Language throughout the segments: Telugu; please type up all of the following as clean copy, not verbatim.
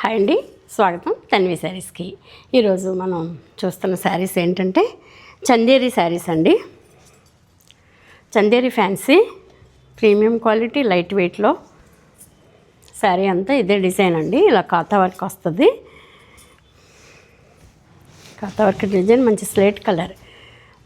హాయ్ అండి, స్వాగతం తన్వి శారీస్కి. ఈరోజు మనం చూస్తున్న శారీస్ ఏంటంటే చందేరి శారీస్ అండి. Chanderi fancy premium quality light వెయిట్లో శారీ అంతా ఇదే డిజైన్ అండి. ఇలా కాతా వర్క్ వస్తుంది. కాతా వర్క్ డిజైన్ మంచి స్లేట్ కలర్,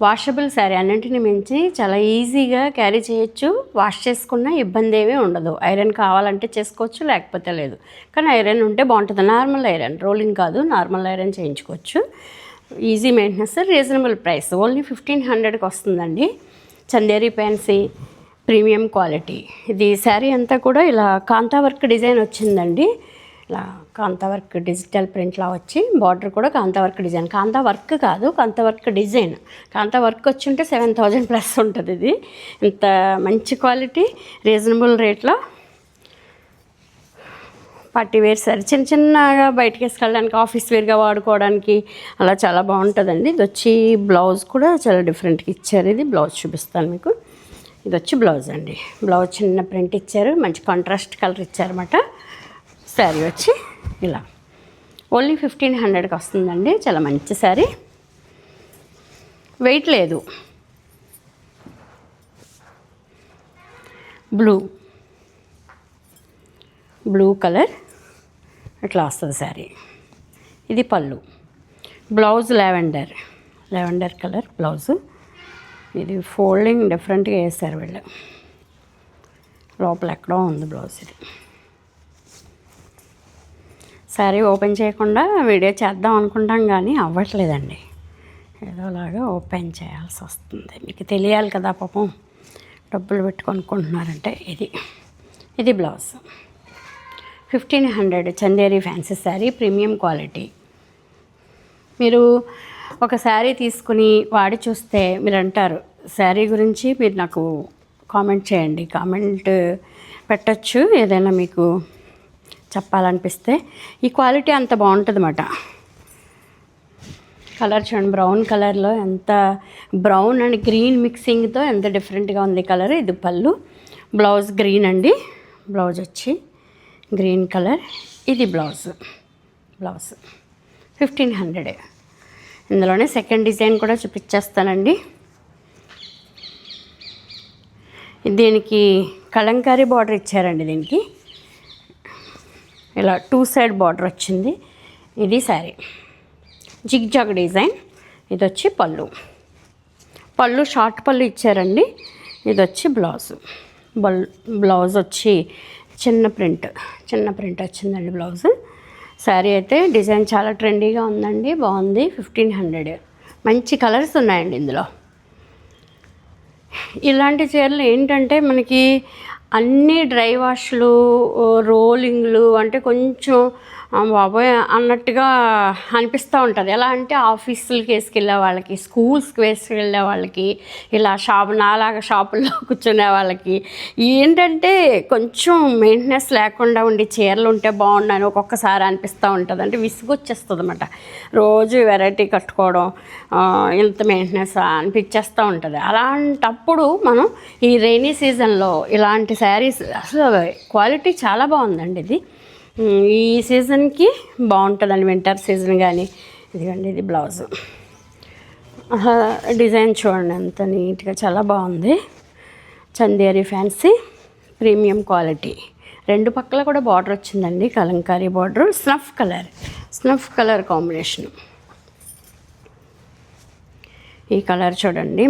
వాషబుల్ శారీ. అన్నింటిని మించి చాలా ఈజీగా క్యారీ చేయొచ్చు. వాష్ చేసుకున్న ఇబ్బంది ఏమీ ఉండదు. ఐరన్ కావాలంటే చేసుకోవచ్చు, లేకపోతే లేదు. కానీ ఐరన్ ఉంటే బాగుంటుంది. నార్మల్ ఐరన్, రోలింగ్ కాదు, నార్మల్ ఐరన్ చేయించుకోవచ్చు. Easy maintenance, reasonable price. Only 1500కి వస్తుందండి. Chanderi fancy premium quality. ఇది శారీ అంతా కూడా ఇలా కాంతా వర్క్ డిజైన్ వచ్చిందండి. ఇలా కాంతా వర్క్ డిజిటల్ ప్రింట్లా వచ్చి బార్డర్ కూడా కాంతా వర్క్ డిజైన్. కాంతా వర్క్ కాదు, కాంతా వర్క్ డిజైన్. కాంతా వర్క్ వచ్చి ఉంటే 7000 ప్లస్ ఉంటుంది. ఇది ఇంత మంచి క్వాలిటీ రీజనబుల్ రేట్లో పార్టీ వేర్ సారీ, చిన్న చిన్నగా బయటకి వేసుకెళ్ళడానికి, ఆఫీస్ వేర్గా వాడుకోవడానికి అలా చాలా బాగుంటుందండి. ఇది వచ్చి బ్లౌజ్ కూడా చాలా డిఫరెంట్గా ఇచ్చారు. ఇది బ్లౌజ్ చూపిస్తాను మీకు. ఇది వచ్చి బ్లౌజ్ అండి. బ్లౌజ్ చిన్న ప్రింట్ ఇచ్చారు, మంచి కాంట్రాస్ట్ కలర్ ఇచ్చారన్నమాట. శారీ వచ్చి ఇలా ఓన్లీ 1500కి వస్తుందండి. చాలా మంచి శారీ, వెయిట్ లేదు. బ్లూ కలర్ ఇట్లా వస్తుంది శారీ. ఇది పళ్ళు. Blouse lavender colour blouse. ఇది ఫోల్డింగ్ డిఫరెంట్గా వేస్తారు వీళ్ళు. లోపల ఎక్కడో ఉంది బ్లౌజ్. ఇది శారీ ఓపెన్ చేయకుండా వీడియో చేద్దాం అనుకుంటాం కానీ అవ్వట్లేదండి. ఏదోలాగా ఓపెన్ చేయాల్సి వస్తుంది. మీకు తెలియాలి కదా పాపం, డబ్బులు పెట్టి కొనుక్కుంటున్నారంటే. ఇది blouse. 1500 Chanderi fancy sari, premium quality. మీరు ఒక శారీ తీసుకుని వాడి చూస్తే మీరు అంటారు, శారీ గురించి మీరు నాకు కామెంట్ చేయండి. కామెంట్ పెట్టచ్చు ఏదైనా మీకు చెప్పాలనిపిస్తే. ఈ క్వాలిటీ అంత బాగుంటుంది అన్నమాట. కలర్ చూడండి, బ్రౌన్ కలర్లో ఎంత బ్రౌన్ అండ్ గ్రీన్ మిక్సింగ్తో ఎంత డిఫరెంట్గా ఉంది కలర్. ఇది పళ్ళు. బ్లౌజ్ గ్రీన్ అండి. బ్లౌజ్ వచ్చి గ్రీన్ కలర్. ఇది బ్లౌజ్ 1500. ఇందులోనే సెకండ్ డిజైన్ కూడా చూపించేస్తానండి. దీనికి కలంకారీ బార్డర్ ఇచ్చారండి. దీనికి ఇలా 2 సైడ్ బార్డర్ వచ్చింది. ఇది శారీ జిగ్జాగ్ డిజైన్. ఇది వచ్చి పళ్ళు షార్ట్ పళ్ళు ఇచ్చారండి. ఇది వచ్చి బ్లౌజ్ వచ్చి చిన్న ప్రింట్ వచ్చిందండి బ్లౌజ్. శారీ అయితే డిజైన్ చాలా ట్రెండీగా ఉందండి, బాగుంది. 1500. మంచి కలర్స్ ఉన్నాయండి ఇందులో. ఇలాంటి చీరలు ఏంటంటే మనకి అన్నీ డ్రై వాష్లు, రోలింగ్లు అంటే కొంచెం బాబోయ్ అన్నట్టుగా అనిపిస్తూ ఉంటుంది. ఎలా అంటే ఆఫీసులకి వేసుకెళ్ళే వాళ్ళకి, స్కూల్స్కి వేసుకెళ్ళే వాళ్ళకి, ఇలా నాలాగా షాపుల్లో కూర్చునే వాళ్ళకి ఏంటంటే కొంచెం మెయింటెనెన్స్ లేకుండా ఉండి చీరలు ఉంటే బాగుండని ఒక్కొక్కసారి అనిపిస్తూ ఉంటుంది. అంటే విసుగొచ్చేస్తుంది అన్నమాట. రోజు వెరైటీ కట్టుకోవడం ఇంత మెయింటెనెన్స్ అనిపించేస్తూ ఉంటుంది. అలాంటప్పుడు మనం ఈ రైనీ సీజన్లో ఇలాంటి శారీస్, అసలు క్వాలిటీ చాలా బాగుందండి. ఇది ఈ సీజన్కి బాగుంటుందండి, వింటర్ సీజన్ కానీ. ఇదిగండి, ఇది బ్లౌజ్. డిజైన్ చూడండి ఎంత నీట్గా, చాలా బాగుంది. Chanderi fancy premium quality. 2 పక్కల కూడా బార్డర్ వచ్చిందండి, Kalamkari border. Snuff colour combination. ఈ కలర్ చూడండి,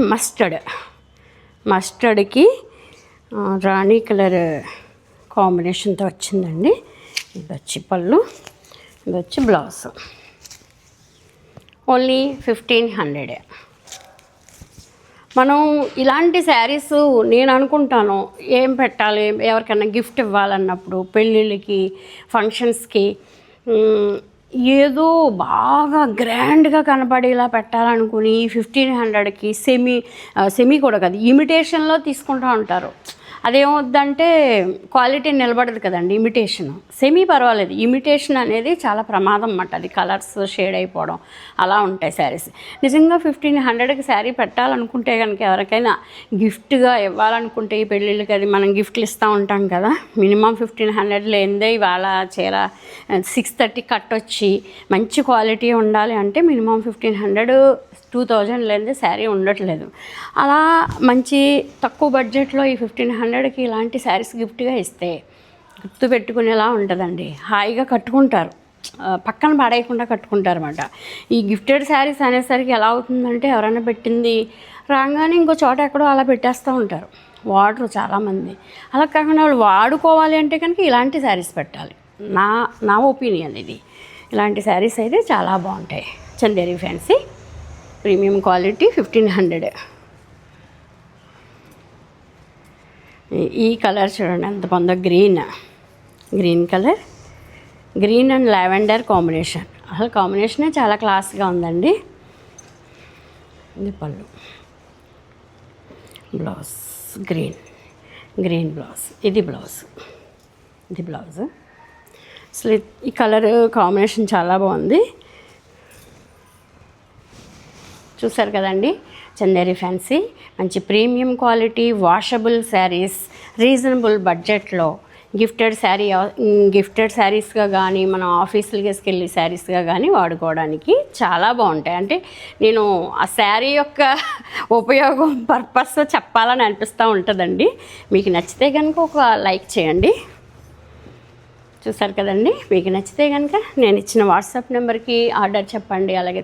మస్టర్డ్కి రాణి కలర్ కాంబినేషన్తో వచ్చిందండి. ఇది వచ్చి పళ్ళు, ఇది వచ్చి బ్లౌజ్. ఓన్లీ 1500. మనం ఇలాంటి శారీస్ నేను అనుకుంటాను, ఏం పెట్టాలి, ఎవరికైనా గిఫ్ట్ ఇవ్వాలన్నప్పుడు, పెళ్ళిళ్ళకి, ఫంక్షన్స్కి ఏదో బాగా గ్రాండ్గా కనపడేలా పెట్టాలనుకుని 1500కి సెమీ కూడా కాదు, ఇమిటేషన్లో తీసుకుంటూ ఉంటారు. అదేమవుద్దంటే క్వాలిటీ నిలబడదు కదండి. ఇమిటేషన్ సెమీ పర్వాలేదు, ఇమిటేషన్ అనేది చాలా ప్రమాదం అన్నమాట. అది కలర్స్ షేడ్ అయిపోవడం అలా ఉంటాయి శారీస్. నిజంగా 1500కి శారీ పెట్టాలనుకుంటే కనుక ఎవరికైనా గిఫ్ట్గా ఇవ్వాలనుకుంటే ఈ పెళ్ళిళ్ళకి అది మనం గిఫ్ట్లు ఇస్తూ ఉంటాం కదా, మినిమం 1500 లేనిదే ఇవాళ చీర 630 కట్టొచ్చి మంచి క్వాలిటీ ఉండాలి అంటే మినిమం 1500 2000 లేనిదే శారీ ఉండట్లేదు. అలా మంచి తక్కువ బడ్జెట్లో ఈ 1500కి ఇలాంటి శారీస్ గిఫ్ట్గా ఇస్తే గుర్తు పెట్టుకునేలా ఉంటుందండి. హాయిగా కట్టుకుంటారు, పక్కన పడేయకుండా కట్టుకుంటారు అన్నమాట. ఈ గిఫ్టెడ్ శారీస్ అనేసరికి ఎలా అవుతుందంటే ఎవరైనా పెట్టింది రాగానే ఇంకో చోట ఎక్కడో అలా పెట్టేస్తూ ఉంటారు, వాడరు చాలామంది. అలా కాకుండా వాళ్ళు వాడుకోవాలి అంటే కనుక ఇలాంటి శారీస్ పెట్టాలి. నా ఒపీనియన్ ఇది. ఇలాంటి శారీస్ అయితే చాలా బాగుంటాయి. Chanderi fancy premium quality 1500. ఈ కలర్ చూడండి ఎంత బాగుందో, green colour, green and lavender combination. అసలు కాంబినేషనే చాలా క్లాస్గా ఉందండి. ఇది పళ్ళు, బ్లౌజ్ గ్రీన్ బ్లౌజ్, ఇది బ్లౌజ్. అసలు ఈ కలర్ కాంబినేషన్ చాలా బాగుంది. చూసారు కదండి, చందేరి ఫ్యాన్సీ మంచి premium quality washable saris reasonable బడ్జెట్లో గిఫ్టెడ్ శారీస్గా కానీ మనం ఆఫీసులకి వేసుకెళ్ళి శారీస్గా కానీ వాడుకోవడానికి చాలా బాగుంటాయి. అంటే నేను ఆ శారీ యొక్క ఉపయోగం పర్పస్ చెప్పాలని అనిపిస్తూ ఉంటుందండి. మీకు నచ్చితే కనుక ఒక లైక్ చేయండి. చూసారు కదండి, మీకు నచ్చితే కనుక నేను ఇచ్చిన వాట్సాప్ నెంబర్కి ఆర్డర్ చెప్పండి. అలాగే